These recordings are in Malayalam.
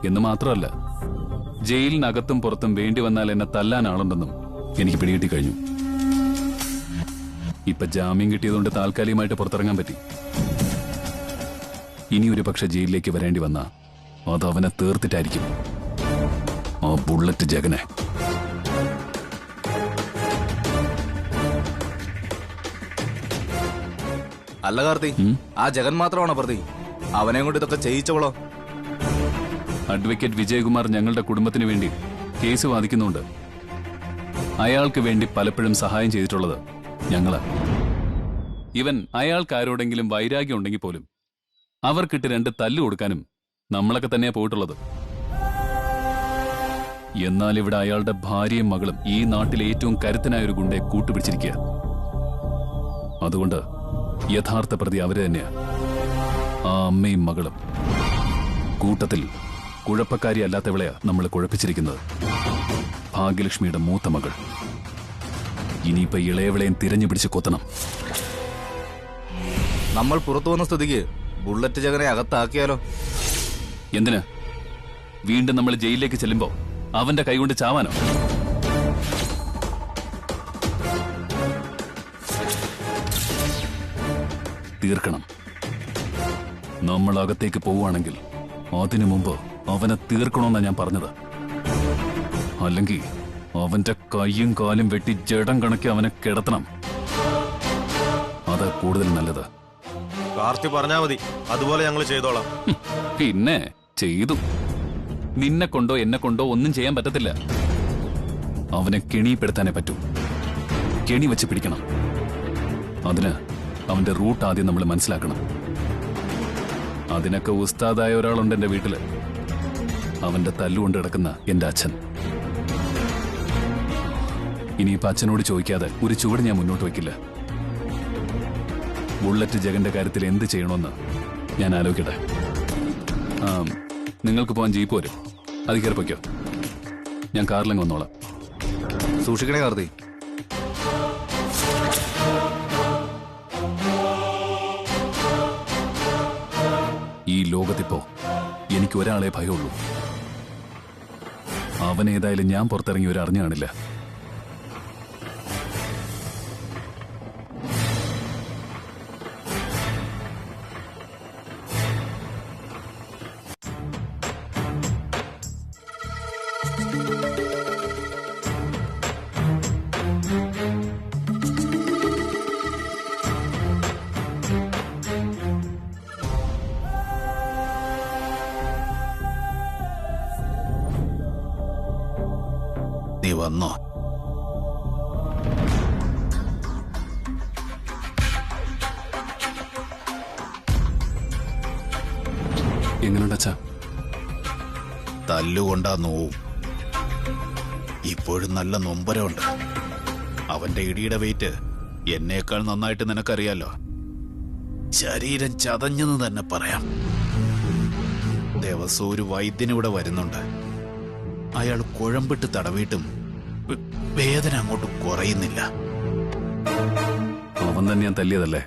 എന്ന് മാത്രമല്ല, ജയിലിനകത്തും പുറത്തും വേണ്ടി വന്നാൽ എന്നെ തല്ലാൻ ആളുണ്ടെന്നും എനിക്ക് പിടികിട്ടി കഴിഞ്ഞു. ഇപ്പൊ ജാമ്യം കിട്ടിയതുകൊണ്ട് താൽക്കാലികമായിട്ട് പുറത്തിറങ്ങാൻ പറ്റി. ഇനി ഒരു പക്ഷെ ജയിലിലേക്ക് വരേണ്ടി വന്ന അത് അവനെ തീർത്തിട്ടായിരിക്കും, ആ ബുള്ളറ്റ് ജഗനെ. അല്ല കാർത്തി, ആ ജഗൻ മാത്രമാണോ പ്രതി? അവനെ കൊണ്ട് ഇതൊക്കെ ചെയ്യിച്ചവളോ? അഡ്വക്കേറ്റ് വിജയകുമാർ ഞങ്ങളുടെ കുടുംബത്തിന് വേണ്ടി കേസ് വാദിക്കുന്നുണ്ട്. അയാൾക്ക് വേണ്ടി പലപ്പോഴും സഹായം ചെയ്തിട്ടുള്ളത് ഞങ്ങളാ. ഇവൻ അയാൾക്ക് ആരോടെങ്കിലും വൈരാഗ്യം ഉണ്ടെങ്കിൽ പോലും അവർക്കിട്ട് 2 തല്ലു കൊടുക്കാനും നമ്മളൊക്കെ തന്നെയാ പോയിട്ടുള്ളത്. എന്നാൽ ഇവിടെ അയാളുടെ ഭാര്യയും മകളും ഈ നാട്ടിലെ ഏറ്റവും കരുത്തനായ ഒരു ഗുണ്ടയെ കൂട്ടുപിടിച്ചിരിക്കുക. അതുകൊണ്ട് യഥാർത്ഥ പ്രതി അവര് തന്നെയാ, ആ അമ്മയും മകളും. കൂട്ടത്തിൽ കുഴപ്പക്കാരി അല്ലാത്തവളെയാ നമ്മൾ കുഴപ്പിച്ചിരിക്കുന്നത്, ഭാഗ്യലക്ഷ്മിയുടെ മൂത്ത മകൾ. ഇനിയിപ്പോ ഇളയവളെയും തിരഞ്ഞു പിടിച്ച് കൊത്തണം. നമ്മൾ പുറത്തു വന്ന സ്ഥിതിക്ക് ബുള്ളറ്റ് ജഗനെ അകത്താക്കിയാലോ? എന്തിന്? വീണ്ടും നമ്മൾ ജയിലിലേക്ക് ചെല്ലുമ്പോ അവന്റെ കൈകൊണ്ട് ചാവാനോ? തീർക്കണം. നമ്മൾ അകത്തേക്ക് പോവുകയാണെങ്കിൽ അതിനു മുമ്പ് അവനെ തീർക്കണമെന്നാ ഞാൻ പറഞ്ഞത്. അല്ലെങ്കിൽ അവന്റെ കൈയും കാലും വെട്ടി ജഡം കണക്കി അവനെ കിടത്തണം. അതാ കൂടുതൽ നല്ലത്. കാർത്തി പറഞ്ഞാ മതി, അതുപോലെ ഞങ്ങൾ ചെയ്തോളാം. പിന്നെ ചെയ്തു. നിന്നെ കൊണ്ടോ എന്നെ കൊണ്ടോ ഒന്നും ചെയ്യാൻ പറ്റത്തില്ല. അവനെ കെണിപ്പെടുത്താനേ പറ്റൂ. കെണി വെച്ച് പിടിക്കണം. അതിന് അവന്റെ റൂട്ട് ആദ്യം നമ്മൾ മനസ്സിലാക്കണം. അതിനൊക്കെ ഉസ്താദായ ഒരാളുണ്ട് എന്റെ വീട്ടില്. അവന്റെ തല്ലുകൊണ്ട് കിടക്കുന്ന എന്റെ അച്ഛൻ. ഇനിയിപ്പോ അച്ഛനോട് ചോദിക്കാതെ ഒരു ചുവട് ഞാൻ മുന്നോട്ട് വയ്ക്കില്ല. ബുള്ളറ്റ് ജഗന്റെ കാര്യത്തിൽ എന്ത് ചെയ്യണമെന്ന് ഞാൻ ആലോചിക്കട്ടെ. നിങ്ങൾക്ക് പോകാൻ ജീപ്പ് വരും, അത് കയറിപ്പോയ്ക്കോ. ഞാൻ കാറിലങ്ങ് വന്നോളാം. സൂക്ഷിക്കണേ കാർത്തി. ഈ ലോകത്തിപ്പോ എനിക്ക് ഒരാളെ ഭയമുള്ളൂ. അവനേതായാലും ഞാൻ പുറത്തിറങ്ങി അറിഞ്ഞു കാണില്ല. നീ വന്നോ? എങ്ങനെയുണ്ട് അച്ഛാ? തല്ലുകൊണ്ടാ നോവും. ഇപ്പോഴും നല്ല നൊമ്പരമുണ്ട്. അവന്റെ ഇടിയുടെ വെയിറ്റ് എന്നേക്കാൾ നന്നായിട്ട് നിനക്കറിയാലോ. ശരീരം ചതഞ്ഞെന്ന് തന്നെ പറയാം. ദിവസം ഒരു വൈദ്യനിവിടെ വരുന്നുണ്ട്. അയാൾ കുഴമ്പിട്ട് തടവിയിട്ടും വേദന അങ്ങോട്ട് കുറയുന്നില്ല. അവൻ തന്നെ ഞാൻ തല്ലിയതല്ലേ?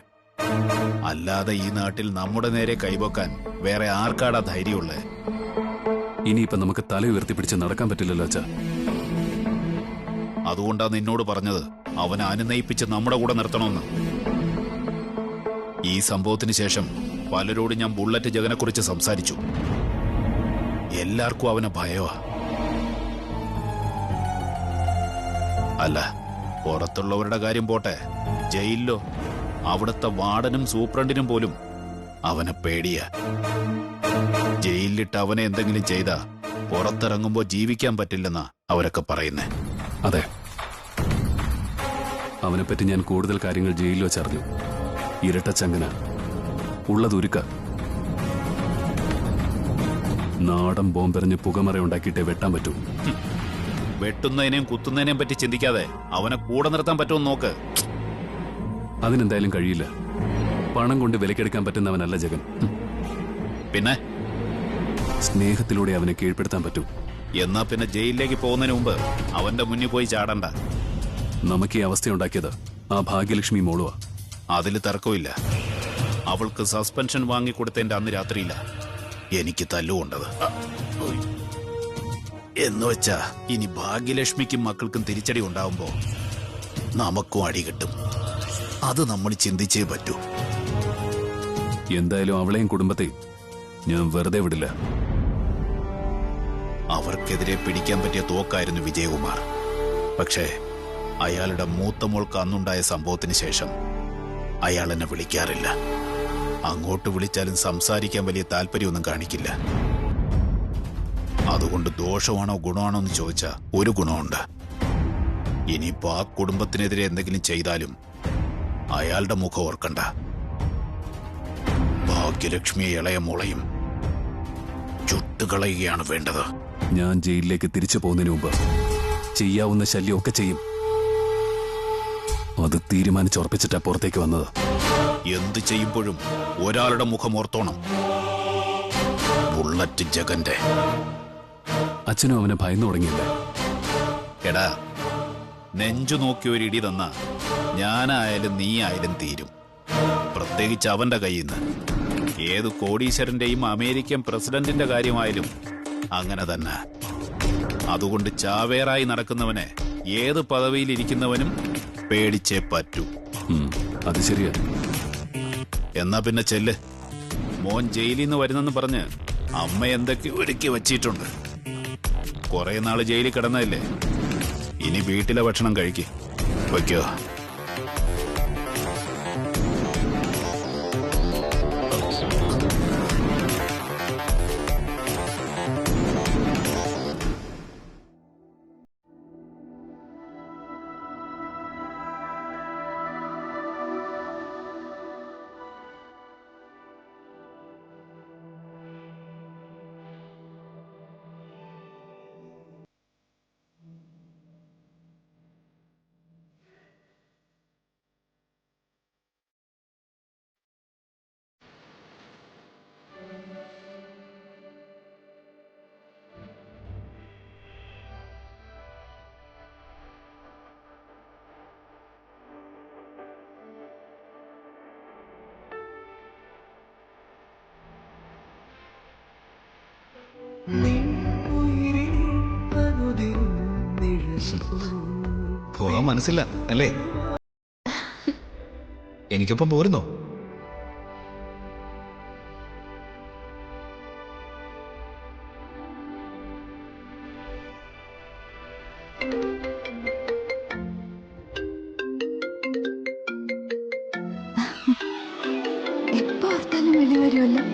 അല്ലാതെ ഈ നാട്ടിൽ നമ്മുടെ നേരെ കൈവക്കാൻ വേറെ ആർക്കാടാ ധൈര്യമുള്ളേ? ഇനിയിപ്പൊ നമുക്ക് തല ഉയർത്തിപ്പിടിച്ച് നടക്കാൻ പറ്റില്ലല്ലോ അച്ഛാ. അതുകൊണ്ടാ നിന്നോട് പറഞ്ഞത് അവനെ അനുനയിപ്പിച്ച് നമ്മുടെ കൂടെ നിർത്തണമെന്ന്. ഈ സംഭവത്തിന് ശേഷം പലരോടും ഞാൻ ബുള്ളറ്റ് ജഗനെ കുറിച്ച് സംസാരിച്ചു. എല്ലാവർക്കും അവനെ ഭയവാ. അല്ല, പുറത്തുള്ളവരുടെ കാര്യം പോട്ടെ, ജയിലിലോ അവിടുത്തെ വാർഡനും സൂപ്രണ്ടിനും പോലും അവനെ പേടിയാ. ജയിലിലിട്ട് അവനെ എന്തെങ്കിലും ചെയ്താ പുറത്തിറങ്ങുമ്പോ ജീവിക്കാൻ പറ്റില്ലെന്നാ അവരൊക്കെ പറയുന്നേ. അതെ, അവനെപ്പറ്റി ഞാൻ കൂടുതൽ കാര്യങ്ങൾ ജയിലിൽ വെച്ചറിഞ്ഞു. ഇരട്ടച്ചങ്കന, ഉള്ളതുരുക്ക, നാടൻ ബോംബെറിഞ്ഞ് പുകമറ ഉണ്ടാക്കിയിട്ടേ വെട്ടാൻ പറ്റൂ. വെട്ടുന്നതിനെയും കുത്തുന്നതിനെയും പറ്റി ചിന്തിക്കാതെ അവനെ കൂടെ നിർത്താൻ പറ്റുമെന്ന് നോക്ക്. അതിനെന്തായാലും കഴിയില്ല. പണം കൊണ്ട് വിലക്കെടുക്കാൻ പറ്റുന്നവനല്ല ജഗൻ. പിന്നെ സ്നേഹത്തിലൂടെ അവനെ കീഴ്പ്പെടുത്താൻ പറ്റൂ. എന്നാ പിന്നെ ജയിലിലേക്ക് പോകുന്നതിന് മുമ്പ് അവന്റെ മുന്നിൽ പോയി ചാടണ്ട. നമുക്ക് ഈ അവസ്ഥയുണ്ടാക്കിയത് ആ ഭാഗ്യലക്ഷ്മി മോളുവാ. അതിൽ തർക്കമില്ല. അവൾക്ക് സസ്പെൻഷൻ വാങ്ങിക്കൊടുത്തതിന്റെ അന്ന് രാത്രിയില്ല എനിക്ക് തല്ലുകൊണ്ടത്. എന്നുവെച്ചാ ഇനി ഭാഗ്യലക്ഷ്മിക്കും മക്കൾക്കും തിരിച്ചടി ഉണ്ടാവുമ്പോ നമുക്കും അടി കിട്ടും. അത് നമ്മൾ ചിന്തിച്ചേ പറ്റൂ. എന്തായാലും അവളെയും കുടുംബത്തെയും ഞാൻ വെറുതെ വിടില്ല. അവർക്കെതിരെ പിടിക്കാൻ പറ്റിയ തോക്കായിരുന്നു വിജയകുമാർ. പക്ഷേ അയാളുടെ മൂത്ത മോൾക്ക് അന്നുണ്ടായ സംഭവത്തിന് ശേഷം അയാൾ എന്നെ വിളിക്കാറില്ല. അങ്ങോട്ട് വിളിച്ചാലും സംസാരിക്കാൻ വലിയ താല്പര്യമൊന്നും കാണിക്കില്ല. അതുകൊണ്ട് ദോഷമാണോ ഗുണമാണോ എന്ന് ചോദിച്ചാ ഒരു ഗുണമുണ്ട്. ഇനിയിപ്പോ ആ കുടുംബത്തിനെതിരെ എന്തെങ്കിലും ചെയ്താലും അയാളുടെ മുഖം ഓർക്കണ്ട. ഭാഗ്യലക്ഷ്മിയെ ഇളയ മോളയും ചുട്ടുകളയുകയാണ് വേണ്ടത്. ഞാൻ ജയിലിലേക്ക് തിരിച്ചു പോകുന്നതിന് മുമ്പ് ചെയ്യാവുന്ന ശല്യമൊക്കെ ചെയ്യും. അത് തീരുമാനിച്ചുറപ്പിച്ചിട്ടാ പുറത്തേക്ക് വന്നത്. എന്ത് ചെയ്യുമ്പോഴും ഒരാളുടെ മുഖം ഓർത്തോണം. ബുള്ളറ്റ് ജഗന്റെ. അച്ഛനും അവനെ ഭയന്നു തുടങ്ങിയില്ല. എടാ, നെഞ്ചു നോക്കി ഒരു ഇടി തന്ന ഞാനായാലും നീ ആയാലും തീരും. പ്രത്യേകിച്ച് അവന്റെ കയ്യിൽ നിന്ന്. ഏത് കോടീശ്വരന്റെയും അമേരിക്കൻ പ്രസിഡന്റിന്റെ കാര്യമായാലും അങ്ങനെ തന്നെ. അതുകൊണ്ട് ചാവേറായി നടക്കുന്നവനെ ഏത് പദവിയിലിരിക്കുന്നവനും പേടിച്ചേ പറ്റൂ. അത് ശരിയാ. എന്നാ പിന്നെ ചെല്ല്. മോൻ ജയിലിൽ നിന്ന് വരുന്നെന്ന് പറഞ്ഞ് അമ്മ എന്തൊക്കെ ഒരുക്കി വച്ചിട്ടുണ്ട്. കുറെ നാള് ജയിലിൽ കിടന്നതല്ലേ, ഇനി വീട്ടിലെ ഭക്ഷണം കഴിക്ക്. വയ്ക്കോ. പോകാൻ മനസ്സില്ല അല്ലേ? എനിക്കൊപ്പം പോരുന്നോ? എപ്പോ ഓർത്താലും വെളി വരുമല്ലോ.